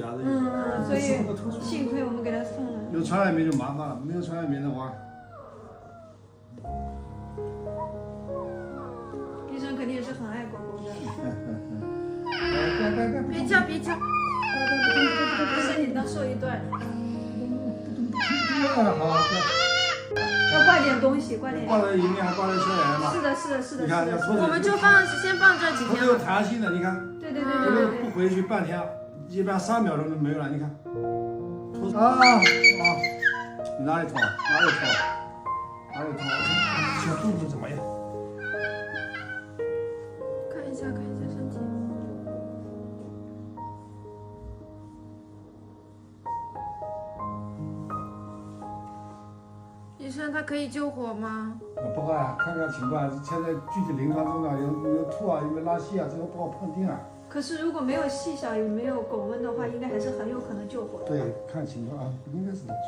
啊，所以幸亏我们给他送了。有传染病就麻烦了，没有传染病的话，医生肯定也是很爱狗狗的。别叫别叫，不是你能说一段，好，要挂点东西，挂点。挂在营养，挂在消炎嘛。是的，是的，是的。你看，要脱我们就先放这几它都有天。弹性的，你看。对对对这个对对不回去半天，一般3秒钟就没有了，你看。你哪里痛？哪里痛？哪里痛？小肚子怎么样？看一下身体。医生，他可以救活吗？不好呀，看看情况。现在具体临床症状有吐啊，有没有拉稀啊，这个不好判定啊。可是如果没有细小，也没有狗瘟的话，应该还是很有可能救活的。对，看情况啊，应该是能救。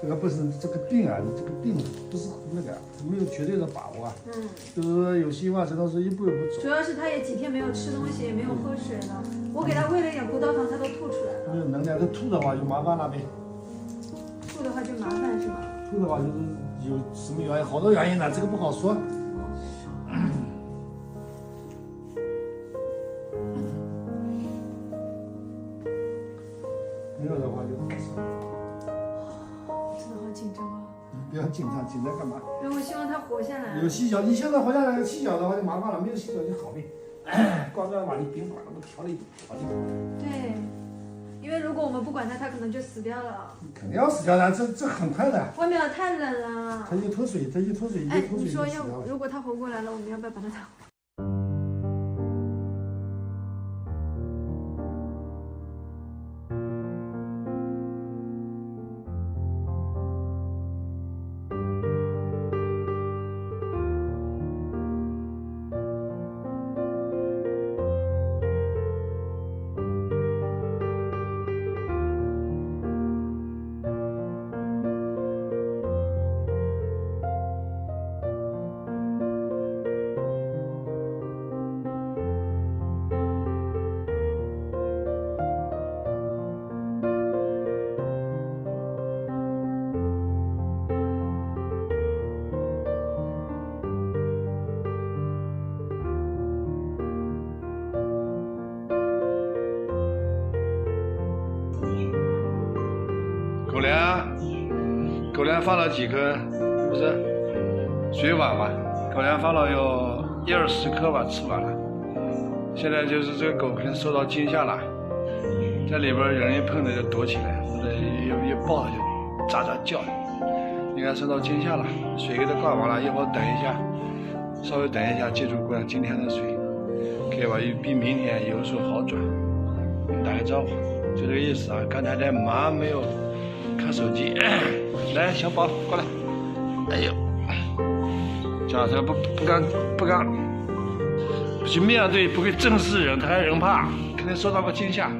这个不是这个病啊，你这个病不是那个，没有绝对的把握啊。就是说有希望，这都是一步一步走。主要是他也几天没有吃东西，也没有喝水了。我给他喂了一点葡萄糖，他都吐出来了。没有能量，这吐的话就麻烦了呗。吐的话就麻烦是吗？吐的话就是有什么原因，好多原因呢，这个不好说。没有的话就没事。真的好紧张啊！不要紧张，紧张干嘛？因为我希望他活下来。有细小，你现在活下来有细小的话就麻烦了，没有细小就好呗。光这把你宾馆都调理。对，因为如果我们不管他，他可能就死掉了。肯定要死掉的，这很快的。外面太冷了。他一脱水，一脱水哎，就你说死掉了。如果他活过来了，我们要不要把他打回来？狗粮放了几颗？不是水碗嘛？狗粮放了有10-20颗吧，吃完了。现在就是这个狗可能受到惊吓了，在里边有人一碰它就躲起来，或者一抱它就喳喳叫，应该受到惊吓了。水给它灌完了，一会儿等一下，稍微等一下，记住灌今天的水，可以吧？比明天有所好转。打个招呼，就这个意思啊。刚才在忙没有看手机。来，小宝过来。哎呦，叫他不敢去面对，不会正视人，他还人怕，肯定受到过惊吓。